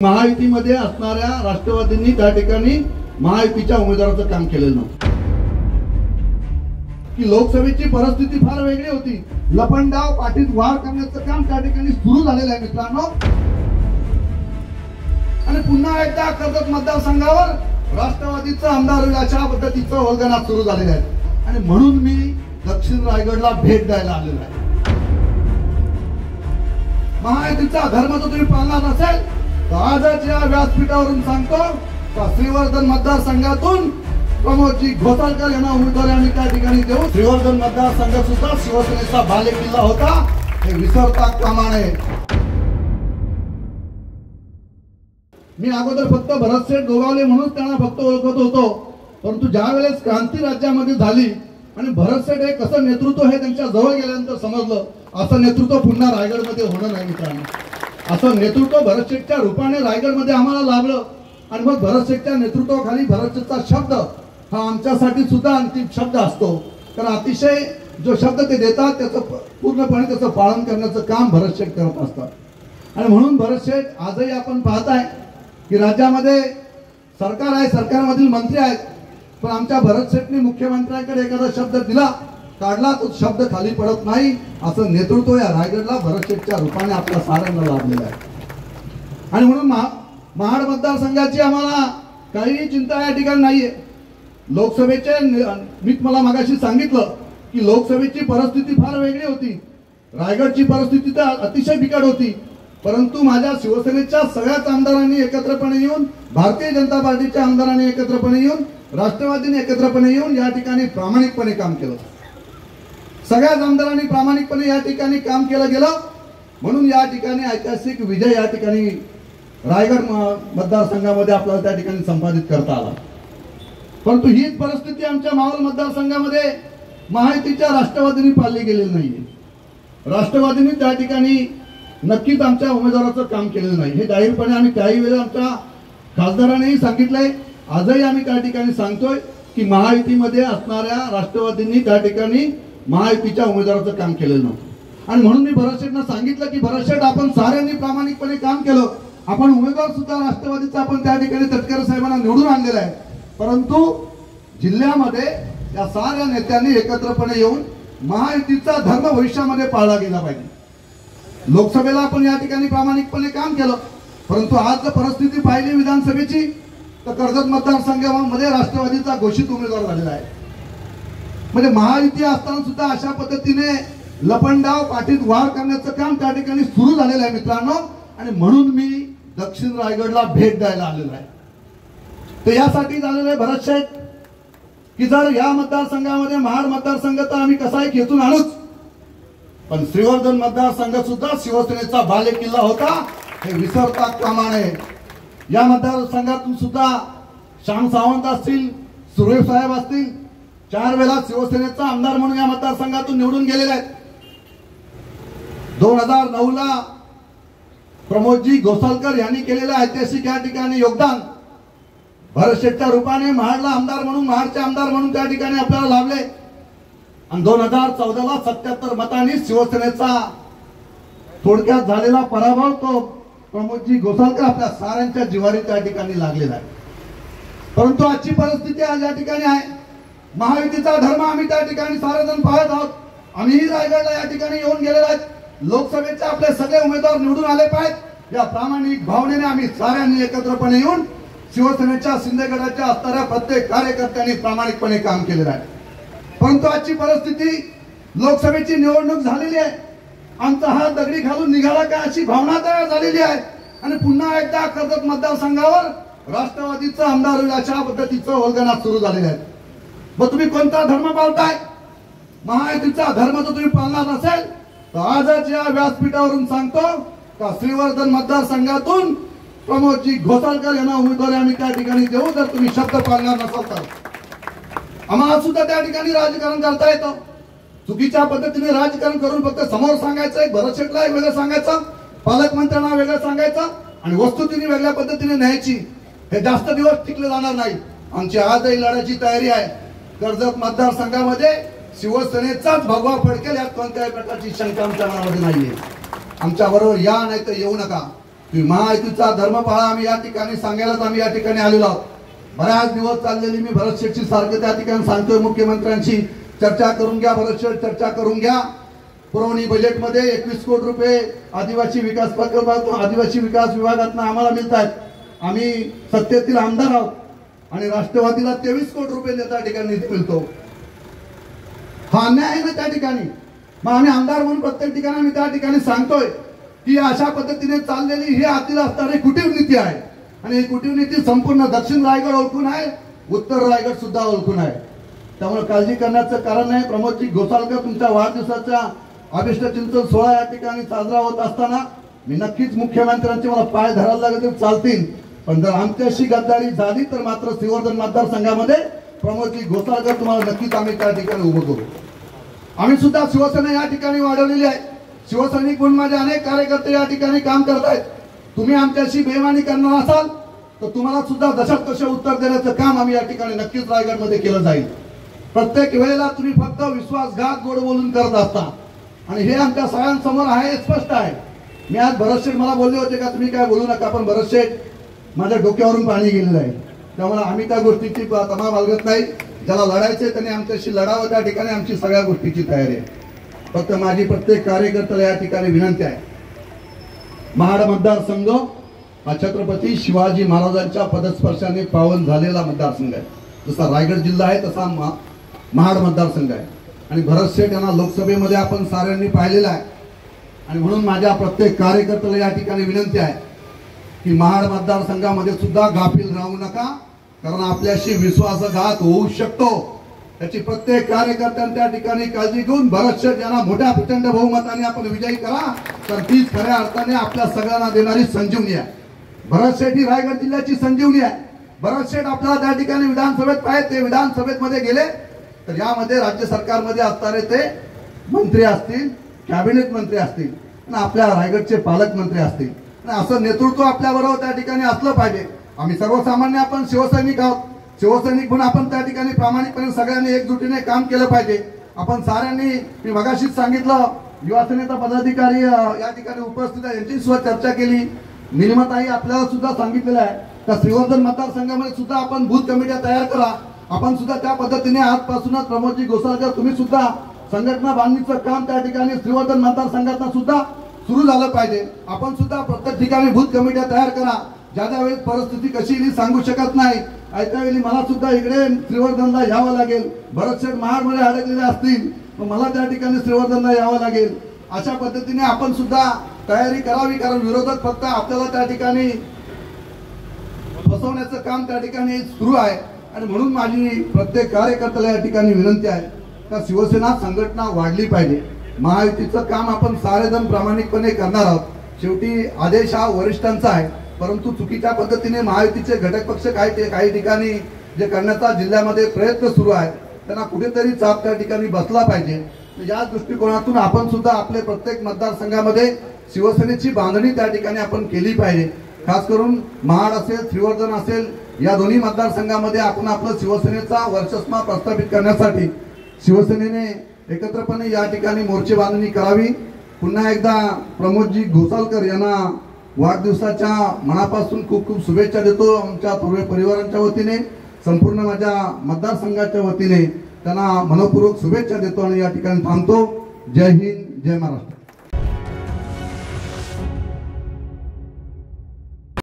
महायुतीमध्ये असणाऱ्या राष्ट्रवादींनी त्या ठिकाणी महायुतीच्या उमेदवाराचं काम केलेलं नव्हतं की लोकसभेची परिस्थिती फार वेगळी होती। लपंडाव पाठीत वार करण्याचं काम त्या ठिकाणी सुरू झालेलं आहे मित्रांनो। आणि पुन्हा एकदा कर्जत मतदारसंघावर राष्ट्रवादीचा आमदार होईल अशा पद्धतीचं वल्गना सुरू झालेलं आहे। आणि म्हणून मी दक्षिण रायगडला भेट द्यायला आलेलो आहे। महायुतीचा धर्म जर तुम्ही पाळला नसेल तर आजच या व्यासपीठावरून सांगतो का श्रीवर्धन मतदारसंघातून प्रमोदजी घोसाळकर यांना उमेदवारी आम्ही त्या ठिकाणी देऊ। श्रीवर्धन मतदारसंघ सुद्धा शिवसेनेचा बालेकिल्ला होता, हे विसरता कामा नये। मी अगोदर फक्त भरतशेठ गोगावले म्हणून त्यांना फक्त ओळखत होतो, परंतु ज्या वेळेस क्रांती राज्यामध्ये झाली आणि भरतशेठ हे कसं नेतृत्व हे त्यांच्या जवळ गेल्यानंतर समजलं असं नेतृत्व पुन्हा रायगडमध्ये होणं नाही मित्रांनो। असं नेतृत्व भरतशेठच्या रूपाने रायगडमध्ये आम्हाला लाभलं आणि मग भरतशेठच्या नेतृत्वाखाली भरतशेठचा शब्द हा आमच्यासाठी सुद्धा अंतिम शब्द असतो, कारण अतिशय जो शब्द ते देतात त्याचं पूर्णपणे त्याचं पालन करण्याचं काम भरतशेठ करत असतात। आणि म्हणून भरतशेठ आजही आपण पाहताय की राज्यामध्ये सरकार आहे, सरकारमधील मंत्री आहेत, पण आमच्या भरतशेठने मुख्यमंत्र्यांकडे एखादा शब्द दिला काढला तो शब्द खाली पडत नाही, असं नेतृत्व या रायगडला भरतशेठच्या रूपाने आपल्या साऱ्यांना लाभलेलं आहे। आणि म्हणून महाड मतदारसंघाची आम्हाला काही चिंता या ठिकाणी नाहीये। लोकसभेचे मी तुम्हाला मागाशी सांगितलं की लोकसभेची परिस्थिती फार वेगळी होती, रायगडची परिस्थिती तर अतिशय बिकट होती, परंतु माझ्या शिवसेनेच्या सगळ्याच आमदारांनी एकत्रपणे येऊन, भारतीय जनता पार्टीच्या आमदारांनी एकत्रपणे येऊन, राष्ट्रवादीने एकत्रपणे येऊन या ठिकाणी प्रामाणिकपणे काम केलं। सगळ्याच आमदारांनी प्रामाणिकपणे या ठिकाणी काम केलं गेलं, म्हणून या ठिकाणी ऐतिहासिक विजय या ठिकाणी रायगड मतदारसंघामध्ये आपल्याला त्या ठिकाणी संपादित करता आला। परंतु हीच परिस्थिती आमच्या मावळ मतदारसंघामध्ये महायुतीच्या राष्ट्रवादींनी पाळली गेलेली नाहीये। राष्ट्रवादींनी त्या ठिकाणी नक्कीच आमच्या उमेदवाराचं काम केलेलं नाही, हे जाहीरपणे आम्ही त्याही वेळेला आमच्या खासदारांनीही सांगितलंय, आजही आम्ही त्या ठिकाणी सांगतोय की महायुतीमध्ये असणाऱ्या राष्ट्रवादींनी त्या ठिकाणी महायुतीच्या उमेदवाराचं काम केलेलं नव्हतं। आणि म्हणून मी भरतशेठना सांगितलं की भरतशेठ आपण साऱ्यांनी प्रामाणिकपणे काम केलं, आपण उमेदवार सुद्धा राष्ट्रवादीचा आपण त्या ठिकाणी तटकरे साहेबांना निवडून आणलेला आहे, परंतु जिल्ह्यामध्ये या साऱ्या नेत्यांनी एकत्रपणे येऊन महायुतीचा धर्म भविष्यामध्ये पाळला गेला पाहिजे। लोकसभेला आपण या ठिकाणी प्रामाणिकपणे काम केलं, परंतु आज जर परिस्थिती पाहिली विधानसभेची तर कर्जत मतदारसंघामध्ये राष्ट्रवादीचा घोषित उमेदवार झालेला आहे। म्हणजे महायुती असताना सुद्धा अशा पद्धतीने लपंडाव पाठीत वार करण्याचं काम त्या ठिकाणी सुरू झालेलं आहे मित्रांनो। आणि म्हणून मी दक्षिण रायगडला भेट द्यायला आलेलो आहे। तर यासाठी झालेलं आहे भरतशेठ की जर या मतदारसंघामध्ये महाड मतदारसंघ तर आम्ही कसाही खेचून आणूच, पण श्रीवर्धन मतदारसंघ सुद्धा शिवसेनेचा बालेकिल्ला होता, हे विसरता कामा नये। या मतदारसंघातून सुद्धा श्याम सावंत असतील, सुरेश साहेब असतील, 4 वेळा शिवसेनेचा आमदार म्हणून या मतदारसंघातून निवडून गेलेले आहेत। 2009 ला प्रमोदजी घोसाळकर यांनी केलेलं ऐतिहासिक या ठिकाणी योगदान भरतशेठच्या रूपाने महाडला आमदार म्हणून, महाडचे आमदार म्हणून त्या ठिकाणी आपल्याला लाभले। आणि 2014 ला 77 मतांनी शिवसेनेचा थोडक्यात झालेला पराभव तो प्रमोदजी घोसाळकर आपल्या साऱ्यांच्या जिव्हारी त्या ठिकाणी लागलेला आहे। परंतु आजची परिस्थिती आज या ठिकाणी आहे, महायुतीचा धर्म आम्ही त्या ठिकाणी सारेजण पाहत आहोत। आम्हीही रायगडला या ठिकाणी येऊन गेलेलो आहेत, लोकसभेचे आपले सगळे उमेदवार निवडून आले पाहिजेत या प्रामाणिक भावनेने आम्ही साऱ्यांनी एकत्रपणे येऊन शिवसेनेच्या शिंदेगडाच्या असणाऱ्या प्रत्येक कार्यकर्त्यांनी प्रामाणिकपणे काम केलेलं आहे। परंतु आजची परिस्थिती लोकसभेची निवडणूक झालेली आहे, आमचा हात दगडी घालून निघाला का अशी भावना तयार झालेली आहे। आणि पुन्हा एकदा कर्जत मतदारसंघावर राष्ट्रवादीचा आमदार होईल अशा पद्धतीचं वल्गना सुरू झालेलं आहे। मग तुम्ही कोणता धर्म पाळताय? महायुतीचा धर्म जर तुम्ही पाळणार नसेल तर आजच या व्यासपीठावरून सांगतो का श्रीवर्धन मतदारसंघातून प्रमोदजी घोसाळकर यांना उमेदवारी आम्ही त्या ठिकाणी देऊ, जर तुम्ही शब्द पाळणार नसाल तर। आम्हाला सुद्धा त्या ठिकाणी राजकारण करता येतं, चुकीच्या पद्धतीने राजकारण करून फक्त समोर सांगायचं, एक भरतशेठला एक वेगळं सांगायचं, पालकमंत्र्यांना वेगळं सांगायचं आणि वस्तुस्थिती वेगळ्या पद्धतीने न्यायची, हे जास्त दिवस टिकले जाणार नाही। आमची आजही लढायची तयारी आहे। कर्जत मतदारसंघामध्ये शिवसेनेचाच भगवा फडकेल यात कोणत्याही प्रकारची शंका आमच्या मनामध्ये नाहीये। आमच्या बरोबर या नाही तर येऊ नका। की महायुतीचा धर्म पाळा आम्ही या ठिकाणी सांगायलाच आम्ही या ठिकाणी आलेलो आहोत। बऱ्याच दिवस चाललेली मी भरत शेठची सारखं त्या ठिकाणी सांगतोय, मुख्यमंत्र्यांशी चर्चा करून घ्या, भरत शेठ चर्चा करून घ्या। पुरवणी बजेटमध्ये 21 कोटी रुपये आदिवासी विकास प्रकल्पातून आदिवासी विकास विभागातून आम्हाला मिळत आहेत। आम्ही सत्तेतील आमदार आहोत आणि राष्ट्रवादीला 23 कोटी रुपये त्या ठिकाणी निधी मिळतो। हा अन्याय आहे ना त्या ठिकाणी। मग आम्ही आमदार म्हणून प्रत्येक ठिकाणी आम्ही त्या ठिकाणी सांगतोय की अशा पद्धतीने चाललेली ही आतील असणारी कुटीव नीती आहे आणि ही कुटीव नीती संपूर्ण दक्षिण रायगड ओळखून आहे, उत्तर रायगड सुद्धा ओळखून आहे। त्यामुळे काळजी करण्याचं कारण नाही। प्रमोदजी घोसाळकर तुमच्या वाढदिवसाच्या अभिष्ट चिंतन सोहळा या ठिकाणी साजरा होत असताना मी नक्कीच मुख्यमंत्र्यांचे मला पाय धरायला लागले तर चालतील, पण जर आमच्याशी गद्दारी झाली तर मात्र श्रीवर्धन मतदारसंघामध्ये प्रमोदजी घोसाळकर तुम्हाला नक्कीच आम्ही त्या ठिकाणी उभं करू। आम्ही सुद्धा शिवसेना या ठिकाणी वाढवलेली आहे। शिवसैनिक म्हणून माझे अनेक कार्यकर्ते या ठिकाणी काम करत आहेत। तुम्ही आमच्याशी बेईमानी करणार असाल तर तुम्हाला सुद्धा दशात कसे उत्तर देण्याचं काम आम्ही या ठिकाणी नक्कीच रायगडमध्ये केलं जाईल। प्रत्येक वेळेला तुम्ही फक्त विश्वासघात गोड बोलून करत असता आणि हे आमच्या सगळ्यांसमोर आहे, स्पष्ट आहे। मी आज भरत शेठ मला बोलले होते का तुम्ही काय बोलू नका, पण भरत शेठ माझ्या डोक्यावरून पाणी गेलेलं आहे, त्यामुळे आम्ही त्या गोष्टीची तमा बाळगत नाही। ज्याला लढायचे त्यांनी आमच्याशी लढावं, त्या ठिकाणी आमची सगळ्या गोष्टीची तयारी आहे। फक्त माझी प्रत्येक कार्यकर्त्याला या ठिकाणी विनंती आहे, महाड मतदारसंघ हा छत्रपती शिवाजी महाराजांच्या पदस्पर्शाने पावन झालेला मतदारसंघ आहे। जसा रायगड जिल्हा आहे तसा महाड मतदारसंघ आहे आणि भरत शेठ यांना लोकसभेमध्ये आपण साऱ्यांनी पाहिलेला आहे आणि म्हणून माझ्या प्रत्येक कार्यकर्त्याला या ठिकाणी विनंती आहे की महाड मतदारसंघामध्ये सुद्धा गाफील राहू नका, कारण आपल्याशी विश्वासघात होऊ शकतो। त्याची प्रत्येक कार्यकर्त्यांनी त्या ठिकाणी काळजी घेऊन भरत शेठ यांना मोठ्या प्रचंड बहुमताने आपण विजयी करा, तर तीच खऱ्या अर्थाने आपल्या सगळ्यांना देणारी संजीवनी आहे। भरत शेठ ही रायगड जिल्ह्याची संजीवनी आहे। भरत शेठ आपल्याला त्या ठिकाणी विधानसभेत पाहिजे, ते विधानसभेत मध्ये गेले तर यामध्ये राज्य सरकारमध्ये असणारे ते मंत्री असतील, कॅबिनेट मंत्री असतील आणि आपल्या रायगडचे पालकमंत्री असतील, आणि असं नेतृत्व आपल्याबरोबर त्या ठिकाणी असलं पाहिजे। आम्ही सर्वसामान्य आपण शिवसैनिक आहोत, शिवसैनिक म्हणून आपण त्या ठिकाणी प्रामाणिकपणे सगळ्यांनी एकजुटीने काम केलं पाहिजे। आपण साऱ्यांनी, मी मगाशीच सांगितलं, युवासेनेचा पदाधिकारी या ठिकाणी उपस्थित आहे, यांची सुद्धा चर्चा केली। निलिमाताई आपल्याला सुद्धा सांगितलेलं आहे तर श्रीवर्धन मतदारसंघामध्ये सुद्धा आपण बूथ कमिट्या तयार करा। आपण सुद्धा त्या पद्धतीने आजपासूनच प्रमोदजी घोसाळकर तुम्ही सुद्धा संघटना बांधणीचं काम त्या ठिकाणी श्रीवर्धन मतदारसंघात सुद्धा सुरू झालं पाहिजे। आपण सुद्धा प्रत्येक ठिकाणी बूथ कमिट्या तयार करा। ज्या ज्या वेळेस परिस्थिती कशी येईल सांगू शकत नाही, त्यावेळी मला सुद्धा इकडे श्रीवर्धनला यावं लागेल, भरत शेठ महाडमध्ये अडकलेले असतील मला त्या ठिकाणी श्रीवर्धनला यावं लागेल। अशा पद्धतीने आपण सुद्धा तयारी करावी, कारण विरोधक फक्त आपल्याला त्या ठिकाणी फसवण्याचं काम त्या ठिकाणी सुरू आहे। आणि म्हणून माझी प्रत्येक कार्यकर्त्याला या ठिकाणी विनंती आहे का शिवसेना संघटना वाढली पाहिजे। महायुतीचं काम आपण सारेजण प्रामाणिकपणे करणार आहोत। शेवटी आदेश हा वरिष्ठांचा आहे, परंतु चुकीच्या पद्धतीने महायुतीचे घटक पक्ष काही ठिकाणी जे करण्याचा जिल्ह्यामध्ये प्रयत्न सुरू आहे त्यांना कुठेतरी चाप त्या ठिकाणी बसला पाहिजे। या दृष्टिकोनातून आपण सुद्धा आपले प्रत्येक मतदारसंघामध्ये शिवसेनेची बांधणी त्या ठिकाणी आपण केली पाहिजे। खास करून महाड असेल, श्रीवर्धन असेल, या दोन्ही मतदारसंघामध्ये आपण आपलं शिवसेनेचा वर्चस्व प्रस्थापित करण्यासाठी शिवसेनेने एकत्रपणे या ठिकाणी मोर्चे बांधणी करावी। पुन्हा एकदा प्रमोदजी घोसाळकर यांना वाढदिवसाच्या मनापासून खूप खूप शुभेच्छा देतो। आमच्या पूर्व परिवारांच्या वतीने, संपूर्ण माझ्या मतदारसंघाच्या वतीने त्यांना मनपूर्वक शुभेच्छा देतो आणि या ठिकाणी थांबतो। जय हिंद, जय महाराष्ट्र।